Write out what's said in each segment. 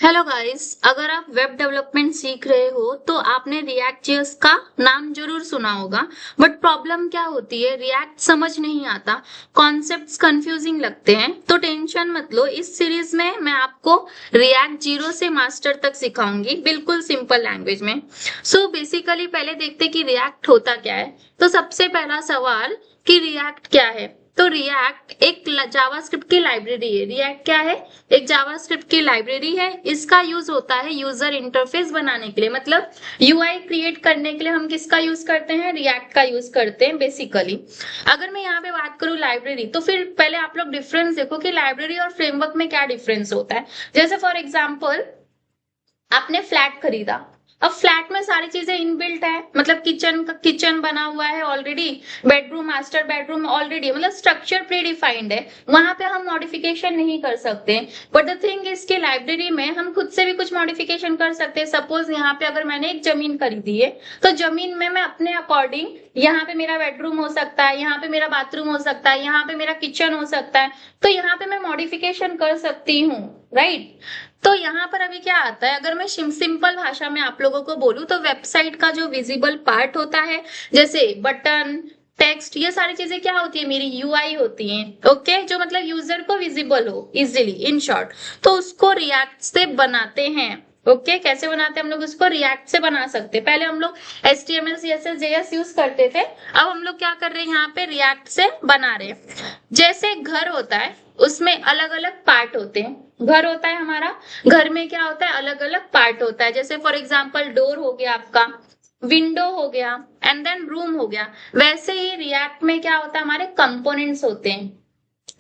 Hello guys, अगर आप web development सीख रहे हो तो आपने रिएक्ट जेएस का नाम जरूर सुना होगा। बट प्रॉब्लम क्या होती है, रिएक्ट समझ नहीं आता, कॉन्सेप्ट्स कंफ्यूजिंग लगते हैं। तो टेंशन मत लो, इस सीरीज में मैं आपको रिएक्ट जीरो से मास्टर तक सिखाऊंगी, बिल्कुल सिंपल लैंग्वेज में। सो बेसिकली पहले देखते कि रिएक्ट होता क्या है। तो सबसे पहला सवाल कि रिएक्ट क्या है। तो रिएक्ट एक जावास्क्रिप्ट की लाइब्रेरी है। रिएक्ट क्या है? एक जावास्क्रिप्ट की लाइब्रेरी है। इसका यूज होता है यूजर इंटरफेस बनाने के लिए, मतलब यूआई क्रिएट करने के लिए हम किसका यूज करते हैं? रिएक्ट का यूज करते हैं बेसिकली। अगर मैं यहाँ पे बात करूँ लाइब्रेरी, तो फिर पहले आप लोग डिफरेंस देखो कि लाइब्रेरी और फ्रेमवर्क में क्या डिफरेंस होता है। जैसे फॉर एग्जाम्पल, आपने फ्लैट खरीदा। अब फ्लैट में सारी चीजें इनबिल्ट है, मतलब किचन बना हुआ है already, bedroom master bedroom already, मतलब स्ट्रक्चर प्री डिफाइंड है, वहां पे हम मॉडिफिकेशन नहीं कर सकते। बट द थिंग इज कि लाइब्रेरी में हम खुद से भी कुछ मॉडिफिकेशन कर सकते हैं। सपोज यहाँ पे अगर मैंने एक जमीन खरीदी है, तो जमीन में मैं अपने अकॉर्डिंग, यहाँ पे मेरा बेडरूम हो सकता है, यहाँ पे मेरा बाथरूम हो सकता है, यहाँ पे मेरा किचन हो सकता है, तो यहाँ पे मैं मॉडिफिकेशन कर सकती हूँ, राइट। तो यहाँ पर अभी क्या आता है, अगर मैं सिंपल भाषा में आप लोगों को बोलूं, तो वेबसाइट का जो विजिबल पार्ट होता है, जैसे बटन, टेक्स्ट, ये सारी चीजें क्या होती है? मेरी यूआई होती हैं। ओके, जो मतलब यूजर को विजिबल हो इजिली, इन शॉर्ट। तो उसको रिएक्ट से बनाते हैं। ओके, कैसे बनाते हैं हम लोग उसको? रिएक्ट से बना सकते हैं। पहले हम लोग HTML CSS JS यूज करते थे, अब हम लोग क्या कर रहे हैं, यहाँ पे रिएक्ट से बना रहे हैं। जैसे घर होता है, उसमें अलग अलग पार्ट होते हैं। घर होता है हमारा, घर में क्या होता है? अलग अलग पार्ट होता है। जैसे फॉर एग्जांपल डोर हो गया आपका, विंडो हो गया, एंड देन रूम हो गया। वैसे ही रिएक्ट में क्या होता है, हमारे कंपोनेंट्स होते हैं।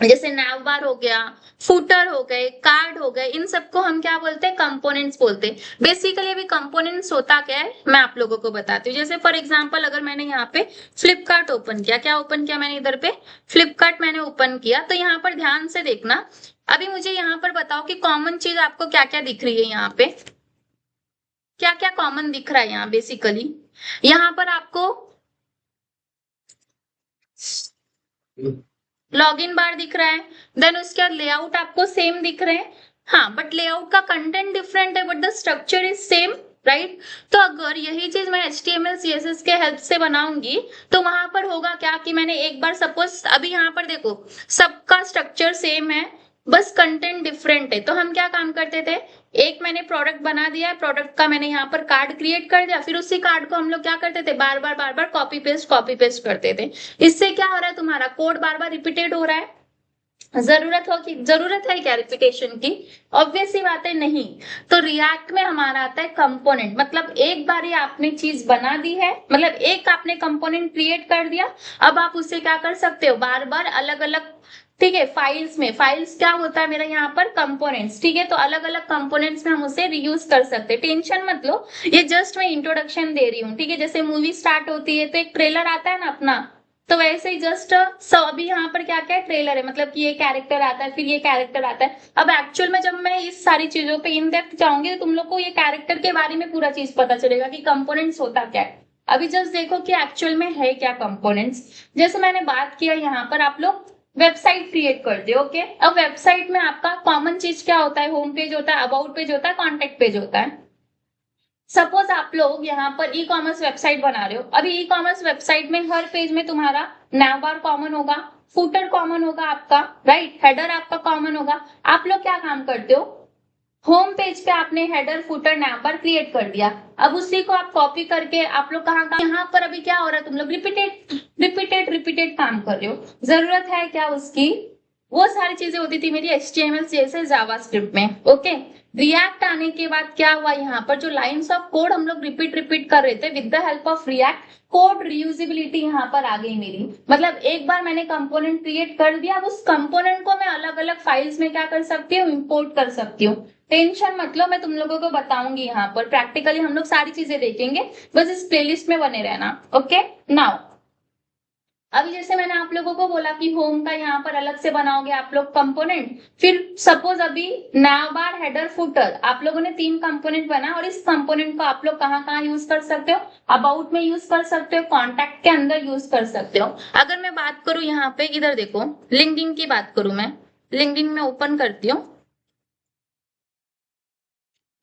जैसे नैव बार हो गया, फुटर हो गए, कार्ड हो गए, इन सबको हम क्या बोलते हैं? कंपोनेंट्स बोलते हैं। बेसिकली अभी कंपोनेंट्स होता क्या है मैं आप लोगों को बताती हूँ। जैसे फॉर एग्जांपल, अगर मैंने यहाँ पे फ्लिपकार्ट ओपन किया, क्या ओपन किया मैंने इधर पे? फ्लिपकार्ट मैंने ओपन किया। तो यहाँ पर ध्यान से देखना, अभी मुझे यहाँ पर बताओ कि कॉमन चीज आपको क्या क्या दिख रही है। यहाँ पे क्या क्या कॉमन दिख रहा है यहाँ बेसिकली? यहाँ पर आपको लॉगिन बार दिख रहा है, देन उसके बाद लेआउट आपको सेम दिख रहे हैं। हाँ, बट लेआउट का कंटेंट डिफरेंट है, but the structure is same, right. तो अगर यही चीज मैं HTML CSS के हेल्प से बनाऊंगी, तो वहां पर होगा क्या कि मैंने एक बार सपोज, अभी यहाँ पर देखो सबका स्ट्रक्चर सेम है, बस कंटेंट डिफरेंट है। तो हम क्या काम करते थे, एक मैंने प्रोडक्ट बना दिया है, प्रोडक्ट का मैंने यहाँ पर कार्ड क्रिएट कर दिया, फिर उसी कार्ड को हम लोग क्या करते थे, बार बार कॉपी पेस्ट करते थे। इससे क्या हो रहा है, तुम्हारा कोड बार बार रिपीटेड हो रहा है। जरूरत है क्या रिपीटेशन की? ऑब्वियस सी बात है, नहीं। तो रिएक्ट में हमारा आता है कंपोनेंट, मतलब एक बार ही आपने चीज बना दी है, मतलब एक आपने कंपोनेंट क्रिएट कर दिया, अब आप उससे क्या कर सकते हो, बार बार अलग अलग, ठीक है। फाइल्स में, फाइल्स क्या होता है मेरा यहाँ पर? कंपोनेंट्स, ठीक है। तो अलग अलग कंपोनेंट्स में हम उसे रीयूज कर सकते हैं, टेंशन मत लो, ये जस्ट मैं इंट्रोडक्शन दे रही हूँ, ठीक है। जैसे मूवी स्टार्ट होती है तो एक ट्रेलर आता है ना अपना, तो वैसे ही जस्ट अभी यहाँ पर क्या क्या है, ट्रेलर है, मतलब कि ये कैरेक्टर आता है, फिर ये कैरेक्टर आता है। अब एक्चुअल में जब मैं इस सारी चीजों पे इन डेप्थ जाऊंगी, तो तुम लोग को ये कैरेक्टर के बारे में पूरा चीज पता चलेगा कि कंपोनेंट्स होता क्या है। अभी जस्ट देखो कि एक्चुअल में है क्या कंपोनेंट्स। जैसे मैंने बात किया, यहाँ पर आप लोग वेबसाइट क्रिएट कर दे, ओके। अब वेबसाइट में आपका कॉमन चीज क्या होता है? होम पेज होता है, अबाउट पेज होता है, कॉन्टेक्ट पेज होता है। सपोज आप लोग यहाँ पर ई कॉमर्स वेबसाइट बना रहे हो, अभी ई कॉमर्स वेबसाइट में हर पेज में तुम्हारा नैव बार कॉमन होगा, फुटर कॉमन होगा आपका, राइट, हेडर आपका कॉमन होगा। आप लोग क्या काम करते हो, होम पेज पे आपने हेडर फुटर नैव बार क्रिएट कर दिया, अब उसी को आप कॉपी करके आप लोग कहाँ कहाँ, यहाँ पर अभी क्या हो रहा है, तुम लोग रिपीटेड काम कर रहे हो। जरूरत है क्या उसकी? वो सारी चीजें होती थी मेरी HTML CSS जावास्क्रिप्ट में, ओके। रिएक्ट आने के बाद क्या हुआ, यहाँ पर जो लाइंस ऑफ कोड हम लोग रिपीट कर रहे थे, with the help of react code reusability यहाँ पर आ गई मेरी। मतलब एक बार मैंने कंपोनेंट क्रिएट कर दिया, अब उस कंपोनेंट को मैं अलग अलग फाइल्स में क्या कर सकती हूँ, इंपोर्ट कर सकती हूँ। टेंशन मतलब मैं तुम लोगों को बताऊंगी, यहाँ पर प्रैक्टिकली हम लोग सारी चीजें देखेंगे, बस इस प्लेलिस्ट में बने रहना, ओके। नाउ अभी जैसे मैंने आप लोगों को बोला कि होम का यहाँ पर अलग से बनाओगे आप लोग कंपोनेंट, फिर सपोज अभी नाव बार हेडर फुटर आप लोगों ने 3 कंपोनेंट बना, और इस कंपोनेंट को आप लोग कहाँ कहाँ यूज कर सकते हो, अबाउट में यूज कर सकते हो, कॉन्टैक्ट के अंदर यूज कर सकते हो। अगर मैं बात करूं यहाँ पे, इधर देखो, लिंक्डइन की बात करूं मैं, लिंक्डइन में ओपन करती हूँ।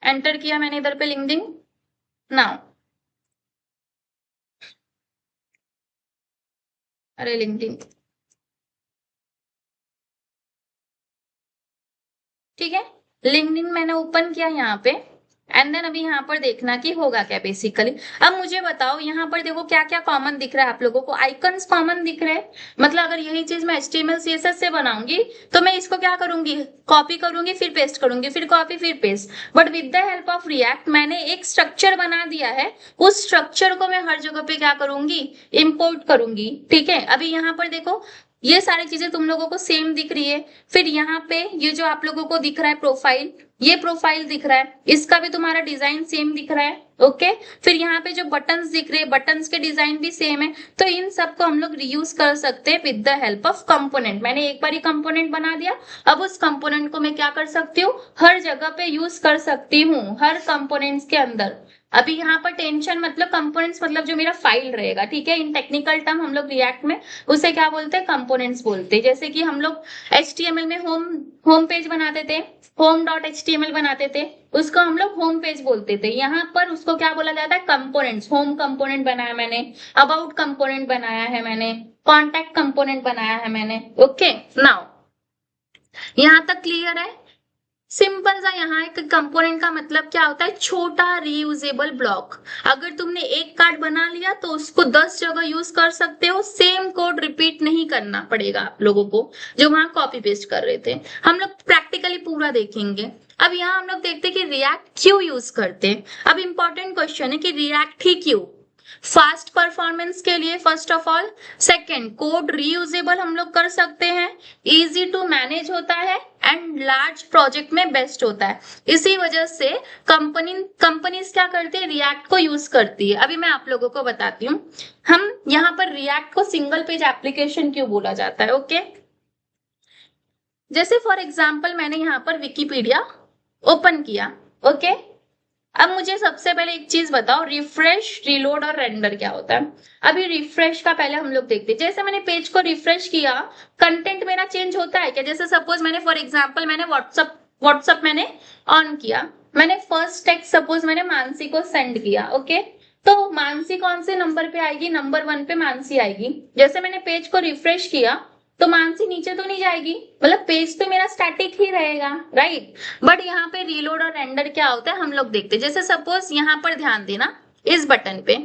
एंटर किया मैंने इधर पे लिंक्डइन नाउ। अरे लिंक्डइन, ठीक है, लिंक्डइन मैंने ओपन किया यहाँ पे एंड देन अभी यहाँ पर देखना कि होगा क्या बेसिकली। अब मुझे बताओ यहाँ पर देखो क्या क्या कॉमन दिख रहा है आप लोगों को। आइकन्स कॉमन दिख रहे हैं, मतलब अगर यही चीज मैं HTML CSS से बनाऊंगी तो मैं इसको क्या करूंगी, कॉपी करूंगी फिर पेस्ट करूंगी, फिर कॉपी फिर paste. But with the help of react मैंने एक स्ट्रक्चर बना दिया है, उस स्ट्रक्चर को मैं हर जगह पे क्या करूंगी, इंपोर्ट करूंगी। ठीक है, अभी यहाँ पर देखो ये सारी चीजें तुम लोगों को सेम दिख रही है। फिर यहाँ पे ये जो आप लोगों को दिख रहा है प्रोफाइल, ये प्रोफाइल दिख रहा है, इसका भी तुम्हारा डिजाइन सेम दिख रहा है। ओके, फिर यहाँ पे जो बटन्स दिख रहे हैं, बटन्स के डिजाइन भी सेम है। तो इन सबको हम लोग रीयूज कर सकते हैं with the help of component. मैंने एक बार ही कंपोनेंट बना दिया, अब उस कंपोनेंट को मैं क्या कर सकती हूँ, हर जगह पे यूज कर सकती हूँ, हर कंपोनेंट्स के अंदर। अभी यहाँ पर टेंशन मतलब कंपोनेंट्स मतलब जो मेरा फाइल रहेगा, ठीक है, इन टेक्निकल टर्म हम लोग रिएक्ट में उसे क्या बोलते हैं, कंपोनेंट्स बोलते हैं। जैसे कि हम लोग HTML में होम पेज बनाते थे, home.html बनाते थे, उसको हम लोग होम पेज बोलते थे। यहाँ पर उसको क्या बोला जाता है, कंपोनेंट्स। होम कंपोनेंट बनाया मैंने, अबाउट कंपोनेंट बनाया है मैंने, कॉन्टैक्ट कंपोनेंट बनाया है मैंने। ओके, नाउ यहाँ तक क्लियर है। सिंपल सा यहाँ एक कंपोनेंट का मतलब क्या होता है, छोटा रीयूजेबल ब्लॉक। अगर तुमने एक कार्ड बना लिया तो उसको 10 जगह यूज कर सकते हो, सेम कोड रिपीट नहीं करना पड़ेगा आप लोगों को जो वहां कॉपी पेस्ट कर रहे थे। हम लोग प्रैक्टिकली पूरा देखेंगे। अब यहाँ हम लोग देखते हैं कि रिएक्ट क्यों यूज करते हैं। अब इंपॉर्टेंट क्वेश्चन है कि रिएक्ट ही क्यों, फास्ट परफॉर्मेंस के लिए first of all, second code reusable हम लोग कर सकते हैं, इजी टू मैनेज होता है एंड लार्ज प्रोजेक्ट में बेस्ट होता है। इसी वजह से कंपनीज क्या करती है, रिएक्ट को यूज करती है। अभी मैं आप लोगों को बताती हूँ हम यहाँ पर रिएक्ट को सिंगल पेज एप्लीकेशन क्यों बोला जाता है। ओके, जैसे फॉर एग्जाम्पल मैंने यहाँ पर विकिपीडिया ओपन किया। ओके, अब मुझे सबसे पहले एक चीज बताओ, रिफ्रेश, रिलोड और रेंडर क्या होता है। अभी रिफ्रेश का पहले हम लोग देखते हैं। जैसे मैंने पेज को रिफ्रेश किया, कंटेंट मेरा चेंज होता है क्या। जैसे सपोज मैंने फॉर एग्जांपल मैंने व्हाट्सएप मैंने ऑन किया, मैंने फर्स्ट टेक्स्ट सपोज मैंने मानसी को सेंड किया। ओके, तो मानसी कौन से नंबर पे आएगी, नंबर 1 पे मानसी आएगी। जैसे मैंने पेज को रिफ्रेश किया तो मानसी नीचे तो नहीं जाएगी, मतलब पेज तो मेरा स्टैटिक ही रहेगा, राइट। बट यहाँ पे रीलोड और रेंडर क्या होता है हम लोग देखते हैं। जैसे सपोज यहाँ पर ध्यान देना इस बटन पे,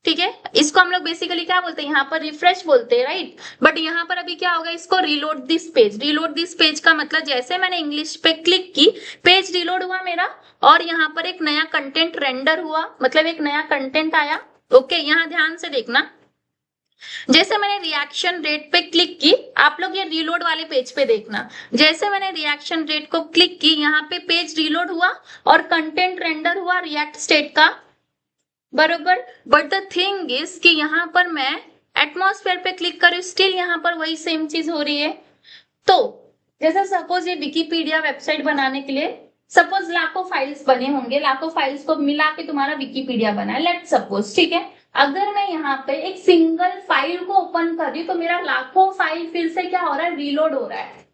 ठीक है, इसको हम लोग बेसिकली क्या बोलते हैं, यहाँ पर रिफ्रेश बोलते हैं, राइट। बट यहाँ पर अभी क्या होगा, इसको reload this page. Reload this page का मतलब जैसे मैंने इंग्लिश पे क्लिक की, पेज रीलोड हुआ मेरा और यहाँ पर एक नया कंटेंट रेंडर हुआ, मतलब एक नया कंटेंट आया। ओके, यहाँ ध्यान से देखना, जैसे मैंने रिएक्शन रेट पे क्लिक की, आप लोग ये रीलोड वाले पेज पे देखना, जैसे मैंने रिएक्शन रेट को क्लिक की, यहाँ पे पेज रीलोड हुआ और कंटेंट रेंडर हुआ रिएक्ट स्टेट का, बरोबर। बट द थिंग इज कि यहाँ पर मैं एटमॉस्फेयर पे क्लिक करूँ, स्टिल यहाँ पर वही सेम चीज हो रही है। तो जैसे सपोज ये विकिपीडिया वेबसाइट बनाने के लिए सपोज लाखों फाइल्स बने होंगे, लाखों फाइल्स को मिला के तुम्हारा विकिपीडिया बना है, लेट्स सपोज, ठीक है। अगर मैं यहाँ पे एक सिंगल फाइल को ओपन कर रही हूँ तो मेरा लाखों फाइल फिर से क्या हो रहा है, रीलोड हो रहा है।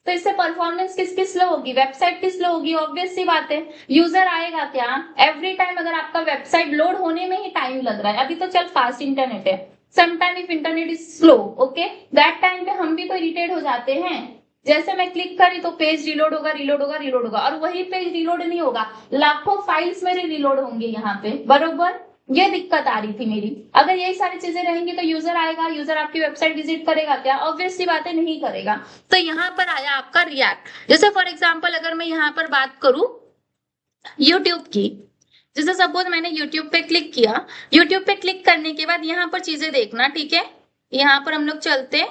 तो इससे परफॉर्मेंस किसकी स्लो होगी, वेबसाइट की स्लो होगी, ऑब्वियस सी बात है। यूजर आएगा क्या एवरी टाइम, अगर आपका वेबसाइट लोड होने में ही टाइम लग रहा है, अभी तो चल फास्ट इंटरनेट है, sometime if internet is slow, okay, that time पे हम भी तो इरिटेट हो जाते हैं। जैसे मैं क्लिक करी तो पेज रीलोड होगा, रीलोड होगा, रीलोड होगा, और वही पेज रीलोड नहीं होगा, लाखों फाइल्स मेरे रीलोड होंगे यहाँ पे, बरोबर। ये दिक्कत आ रही थी मेरी। अगर यही सारी चीजें रहेंगी तो यूजर आएगा, यूजर आपकी वेबसाइट विजिट करेगा क्या, ऑब्वियस सी बातें नहीं करेगा। तो यहाँ पर आया आपका रिएक्ट। जैसे फॉर एग्जांपल अगर मैं यहाँ पर बात करूं यूट्यूब की, जैसे सपोज मैंने यूट्यूब पे क्लिक किया, यूट्यूब पे क्लिक करने के बाद यहाँ पर चीजें देखना, ठीक है। यहाँ पर हम लोग चलते,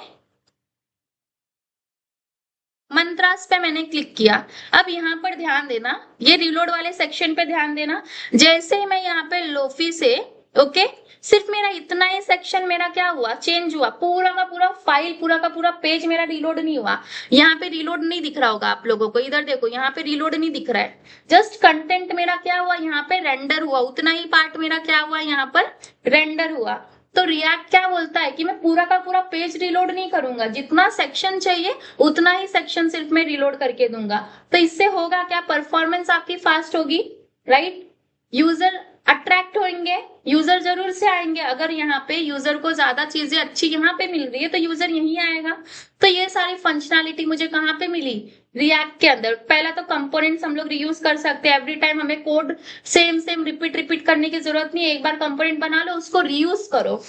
मंत्रास पे मैंने क्लिक किया। अब यहाँ पर ध्यान देना, ये रीलोड वाले सेक्शन पे ध्यान देना। जैसे ही मैं यहाँ पे लोफी से, ओके, सिर्फ मेरा इतना ही सेक्शन मेरा क्या हुआ, चेंज हुआ, पूरा का पूरा फाइल, पूरा का पूरा पेज मेरा रीलोड नहीं हुआ। यहाँ पे रीलोड नहीं दिख रहा होगा आप लोगों को, इधर देखो यहाँ पे रीलोड नहीं दिख रहा है, जस्ट कंटेंट मेरा क्या हुआ, यहाँ पे रेंडर हुआ, उतना ही पार्ट मेरा क्या हुआ, यहाँ पर रेंडर हुआ। तो रिएक्ट क्या बोलता है कि मैं पूरा का पूरा पेज रीलोड नहीं करूंगा, जितना सेक्शन चाहिए उतना ही सेक्शन सिर्फ मैं रीलोड करके दूंगा। तो इससे होगा क्या, परफॉर्मेंस आपकी फास्ट होगी, राइट। यूजर अट्रैक्ट होंगे, यूजर जरूर से आएंगे। अगर यहाँ पे यूजर को ज्यादा चीजें अच्छी यहाँ पे मिल रही है तो यूजर यहीं आएगा। तो ये सारी फंक्शनैलिटी मुझे कहाँ पे मिली, रिएक्ट के अंदर। पहला तो कंपोनेंट्स हम लोग रीयूज कर सकते हैं, एवरी टाइम हमें कोड सेम सेम रिपीट करने की जरूरत नहीं है, एक बार कंपोनेंट बना लो उसको रीयूज करो।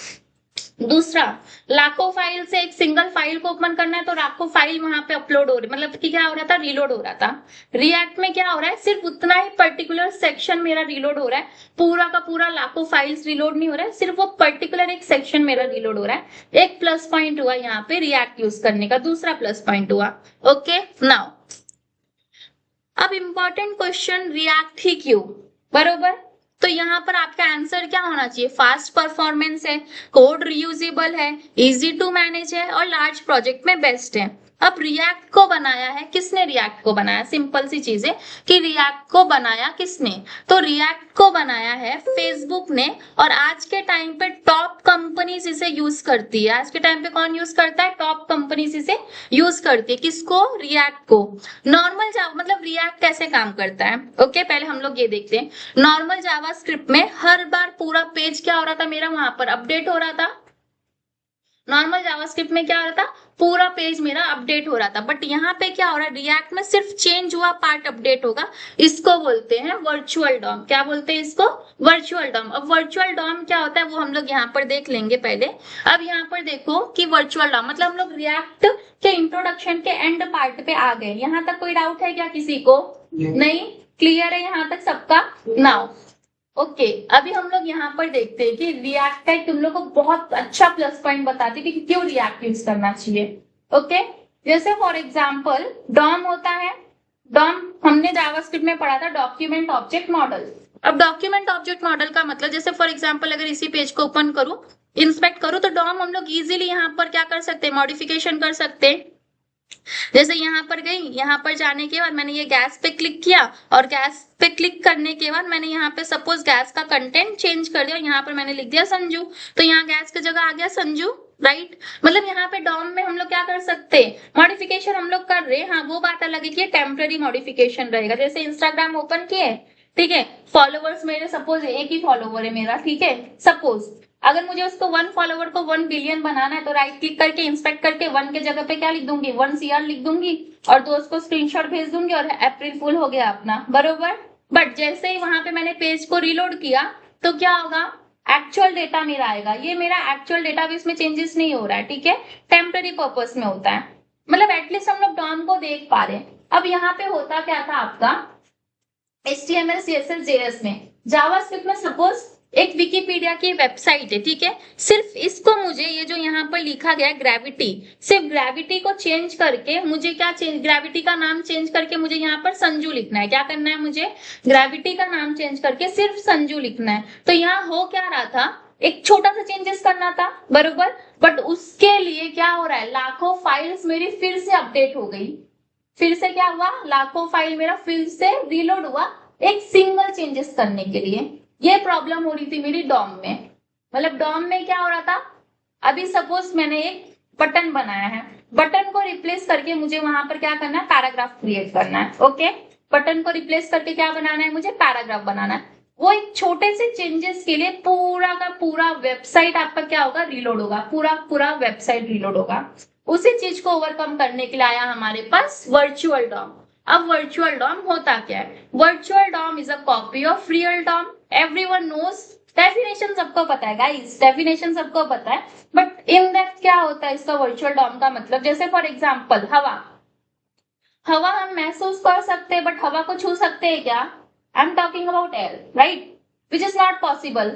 दूसरा, लाखों फाइल से एक सिंगल फाइल को ओपन करना है तो लाखों फाइल वहां पे अपलोड हो रही, मतलब कि क्या हो रहा था, रीलोड हो रहा था। रिएक्ट में क्या हो रहा है, सिर्फ उतना ही पर्टिकुलर सेक्शन मेरा रीलोड हो रहा है, पूरा का पूरा लाखों फाइल्स रीलोड नहीं हो रहा है, सिर्फ वो पर्टिकुलर एक सेक्शन मेरा रीलोड हो रहा है। एक प्लस पॉइंट हुआ यहाँ पे रिएक्ट यूज करने का, दूसरा प्लस पॉइंट हुआ। ओके, नाउ अब इंपॉर्टेंट क्वेश्चन, रिएक्ट ही क्यों, बरोबर। तो यहाँ पर आपका आंसर क्या होना चाहिए, फास्ट परफॉर्मेंस है, कोड रीयूजेबल है, इजी टू मैनेज है और लार्ज प्रोजेक्ट में बेस्ट है। अब रिएक्ट को बनाया है किसने, रिएक्ट को बनाया, सिंपल सी चीज है कि रिएक्ट को बनाया किसने, तो रिएक्ट को बनाया है फेसबुक ने। और आज के टाइम पे टॉप कंपनीज इसे यूज करती है। आज के टाइम पे कौन यूज करता है, टॉप कंपनीज इसे यूज करती है। किसको, रिएक्ट को। नॉर्मल जावा, मतलब रिएक्ट कैसे काम करता है, ओके पहले हम लोग ये देखते हैं। नॉर्मल जावास्क्रिप्ट में हर बार पूरा पेज क्या हो रहा था मेरा, वहां पर अपडेट हो रहा था। नॉर्मल जावास्क्रिप्ट में क्या हो रहा था, पूरा पेज मेरा अपडेट हो रहा था। बट यहाँ पे क्या हो रहा है, रिएक्ट में सिर्फ चेंज हुआ पार्ट अपडेट होगा। इसको बोलते हैं वर्चुअल डॉम। क्या बोलते हैं इसको, वर्चुअल डॉम। अब वर्चुअल डॉम क्या होता है वो हम लोग यहाँ पर देख लेंगे पहले। अब यहाँ पर देखो कि वर्चुअल डॉम मतलब हम लोग रिएक्ट के इंट्रोडक्शन के एंड पार्ट पे आ गए। यहाँ तक कोई डाउट है क्या किसी को, नहीं, क्लियर है यहाँ तक सबका। नाउ ओके, अभी हम लोग यहाँ पर देखते हैं कि रिएक्ट का तुम लोग को बहुत अच्छा प्लस पॉइंट बताती है कि क्यों रिएक्ट यूज करना चाहिए। ओके, जैसे फॉर एग्जांपल डॉम होता है, डॉम हमने जावास्क्रिप्ट में पढ़ा था, डॉक्यूमेंट ऑब्जेक्ट मॉडल। अब डॉक्यूमेंट ऑब्जेक्ट मॉडल का मतलब, जैसे फॉर एग्जांपल अगर इसी पेज को ओपन करूं, इंस्पेक्ट करूं, तो डॉम हम लोग इजीली यहाँ पर क्या कर सकते हैं, मॉडिफिकेशन कर सकते हैं। जैसे यहाँ पर गई, यहाँ पर जाने के बाद मैंने ये गैस पे क्लिक किया और गैस पे क्लिक करने के बाद मैंने यहाँ पे सपोज गैस का कंटेंट चेंज कर दिया और यहाँ पर मैंने लिख दिया संजू, तो यहाँ गैस की जगह आ गया संजू, राइट। मतलब यहाँ पे डॉम में हम लोग क्या कर सकते हैं, मॉडिफिकेशन हम लोग कर रहे हैं। हाँ वो बात अलग है कि टेम्पररी मॉडिफिकेशन रहेगा। जैसे इंस्टाग्राम ओपन किए, ठीक है, फॉलोवर्स मेरे सपोज एक ही फॉलोवर है मेरा, ठीक है, सपोज अगर मुझे उसको 1 फॉलोवर को 1 बिलियन बनाना है तो राइट क्लिक करके इंस्पेक्ट करके 1 के जगह पे क्या लिख दूंगी, 1 CR लिख दूंगी और दोस्त को स्क्रीनशॉट भेज दूंगी और अप्रैल फुल हो गया अपना, बरोबर। बट जैसे ही वहां पे मैंने पेज को रीलोड किया तो क्या होगा, एक्चुअल डेटा मेरा आएगा। ये मेरा एक्चुअल डेटाबेस में चेंजेस नहीं हो रहा है, ठीक है, टेम्पररी पर्पस में होता है। मतलब एटलीस्ट हम लोग डॉम को देख पा रहे हैं। अब यहाँ पे होता क्या था आपका HTML CSS JS में, जावास्क्रिप्ट में सपोज एक विकिपीडिया की वेबसाइट है, ठीक है, सिर्फ इसको मुझे ये जो यहाँ पर लिखा गया ग्रेविटी, सिर्फ ग्रेविटी को चेंज करके मुझे क्या चेंज, ग्रेविटी का नाम चेंज करके मुझे यहाँ पर संजू लिखना है। क्या करना है, मुझे ग्रेविटी का नाम चेंज करके सिर्फ संजू लिखना है। तो यहाँ हो क्या रहा था, एक छोटा सा चेंजेस करना था, बरोबर। बट उसके लिए क्या हो रहा है, लाखों फाइल्स मेरी फिर से अपडेट हो गई। फिर से क्या हुआ, लाखों फाइल मेरा फिर से रीलोड हुआ एक सिंगल चेंजेस करने के लिए। ये प्रॉब्लम हो रही थी मेरी डॉम में। मतलब डॉम में क्या हो रहा था, अभी सपोज मैंने एक बटन बनाया है, बटन को रिप्लेस करके मुझे वहां पर क्या करना है, पैराग्राफ क्रिएट करना है। ओके, बटन को रिप्लेस करके क्या बनाना है, मुझे पैराग्राफ बनाना है। वो एक छोटे से चेंजेस के लिए पूरा का पूरा वेबसाइट आपका क्या होगा, रीलोड होगा, पूरा वेबसाइट रीलोड होगा। उसी चीज को ओवरकम करने के लिए आया हमारे पास वर्चुअल डॉम। अब वर्चुअल डॉम होता क्या है, virtual DOM is a copy of real DOM. Everyone knows, definition सबको पता है गाइस, डेफिनेशन सबको पता है। बट इन डेप्थ क्या होता है इसका वर्चुअल डॉम का मतलब, जैसे फॉर एग्जांपल हवा, हवा हम महसूस कर सकते हैं बट हवा को छू सकते हैं क्या, I am talking about air, right, which is not possible.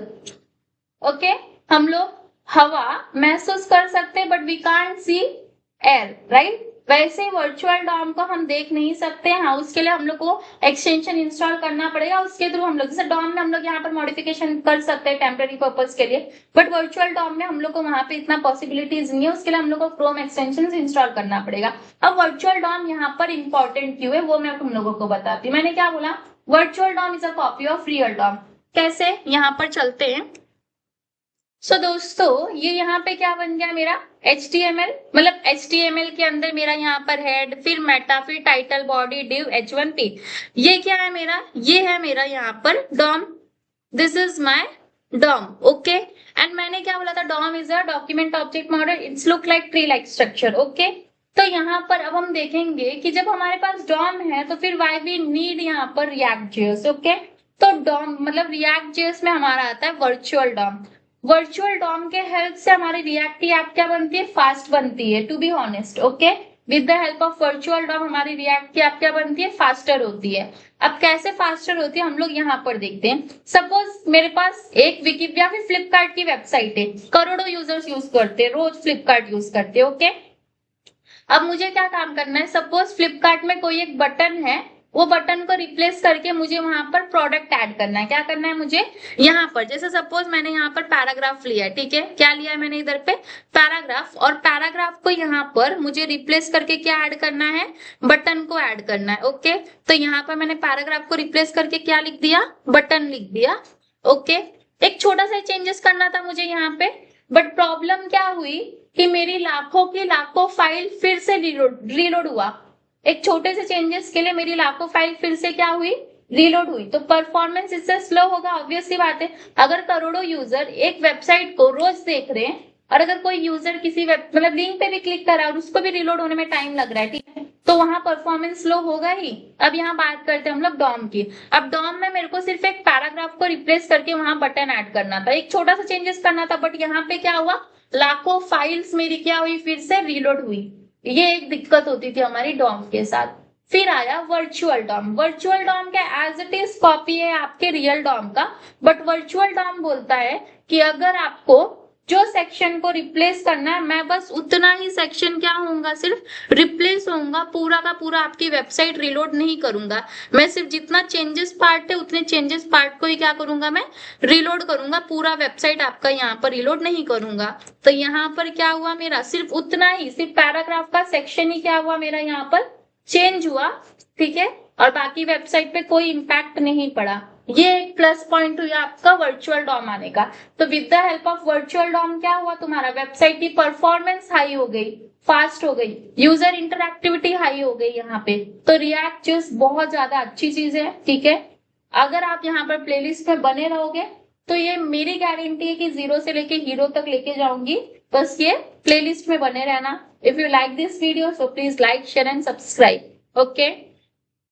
Okay, हम लोग हवा महसूस कर सकते हैं but we can't see air, right. वैसे ही वर्चुअल डॉम को हम देख नहीं सकते। हाँ, उसके लिए हम लोग को एक्सटेंशन इंस्टॉल करना पड़ेगा, उसके थ्रू हम लोग, जैसे डॉम में हम लोग यहाँ पर मॉडिफिकेशन कर सकते हैं टेम्पररी पर्पस के लिए, बट वर्चुअल डॉम में हम लोग को वहां पे इतना पॉसिबिलिटीज नहीं है, उसके लिए हम लोग को क्रोम एक्सटेंशन इंस्टॉल करना पड़ेगा। अब वर्चुअल डॉम यहाँ पर इंपॉर्टेंट क्यों है वो मैं तुम लोगों को बताती हूँ। मैंने क्या बोला, virtual DOM is a copy of real DOM. कैसे, यहाँ पर चलते हैं, सो दोस्तों ये यहाँ पे क्या बन गया मेरा HTML, मतलब HTML के अंदर मेरा यहाँ पर हेड, फिर मेटा, फिर टाइटल, बॉडी, डिव, H1P। ये क्या है मेरा, ये है मेरा यहाँ पर DOM. This is my DOM, okay. And मैंने क्या बोला था, DOM is a document object model, it's look like tree like structure, okay. तो यहाँ पर अब हम देखेंगे कि जब हमारे पास डॉम है तो फिर वाई वी नीड यहाँ पर रिएक्ट जेएस, ओके। तो डॉम मतलब रिएक्ट जेएस में हमारा आता है वर्चुअल डॉम। वर्चुअल डॉम के हेल्प से हमारी रिएक्ट की ऐप क्या बनती है, फास्ट बनती है, to be honest, okay. With the help of virtual DOM हमारी रिएक्ट की ऐप क्या बनती है, फास्टर होती है। अब कैसे फास्टर होती है हम लोग यहाँ पर देखते हैं। सपोज मेरे पास एक विकी या फिर फ्लिपकार्ट की वेबसाइट है, करोड़ों यूजर्स यूज करते हैं, रोज फ्लिपकार्ट यूज करते हैं, ओके। अब मुझे क्या काम करना है, सपोज फ्लिपकार्ट में कोई एक बटन है, वो बटन को रिप्लेस करके मुझे वहां पर प्रोडक्ट ऐड करना है। क्या करना है मुझे, यहाँ पर जैसे सपोज मैंने यहाँ पर पैराग्राफ लिया है, ठीक है। क्या लिया है मैंने इधर पे, पैराग्राफ। और पैराग्राफ को यहाँ पर मुझे रिप्लेस करके क्या ऐड करना है, बटन को ऐड करना है, ओके। तो यहाँ पर मैंने पैराग्राफ को रिप्लेस करके क्या लिख दिया, बटन लिख दिया, ओके। एक छोटा सा चेंजेस करना था मुझे यहाँ पे, बट प्रॉब्लम क्या हुई कि मेरी लाखों की लाखों फाइल फिर से रीलोड हुआ। एक छोटे से चेंजेस के लिए मेरी लाखों फाइल फिर से क्या हुई, रीलोड हुई। तो परफॉर्मेंस इससे स्लो होगा, ऑब्वियस सी बात है। अगर करोड़ों यूजर एक वेबसाइट को रोज देख रहे हैं और अगर कोई यूजर किसी वेब मतलब लिंक पे भी क्लिक कर रहा है और उसको भी रीलोड होने में टाइम लग रहा है, ठीक है, तो वहां परफॉर्मेंस स्लो होगा ही। अब यहाँ बात करते हैं हम लोग डॉम की। अब डॉम में मेरे को सिर्फ एक पैराग्राफ को रिप्लेस करके वहां बटन ऐड करना था, एक छोटा सा चेंजेस करना था, बट यहाँ पे क्या हुआ, लाखों फाइल्स मेरी क्या हुई, फिर से रीलोड हुई। ये एक दिक्कत होती थी हमारी डॉम के साथ। फिर आया वर्चुअल डॉम। वर्चुअल डॉम का एज इट इज कॉपी है आपके रियल डॉम का, बट वर्चुअल डॉम बोलता है कि अगर आपको जो सेक्शन को रिप्लेस करना है, मैं बस उतना ही सेक्शन क्या होऊंगा, सिर्फ रिप्लेस होऊंगा, पूरा का पूरा आपकी वेबसाइट रिलोड नहीं करूंगा। मैं सिर्फ जितना चेंजेस पार्ट है उतने चेंजेस पार्ट को ही क्या करूंगा, मैं रिलोड करूंगा, पूरा वेबसाइट आपका यहाँ पर रिलोड नहीं करूंगा। तो यहाँ पर क्या हुआ मेरा, सिर्फ उतना ही, सिर्फ पैराग्राफ का सेक्शन ही क्या हुआ मेरा यहाँ पर चेंज हुआ, ठीक है, और बाकी वेबसाइट पे कोई इम्पैक्ट नहीं पड़ा। ये एक प्लस पॉइंट हुआ आपका वर्चुअल डॉम आने का। तो with the help of virtual DOM क्या हुआ, तुम्हारा वेबसाइट की परफॉर्मेंस हाई हो गई, फास्ट हो गई, यूजर इंटरएक्टिविटी हाई हो गई यहाँ पे। तो रिएक्ट जेएस बहुत ज्यादा अच्छी चीज है, ठीक है। अगर आप यहाँ पर प्लेलिस्ट में बने रहोगे तो ये मेरी गारंटी है कि 0 से लेके हीरो तक लेके जाऊंगी। बस ये प्लेलिस्ट में बने रहना। If you like this video so please like, share and subscribe, okay.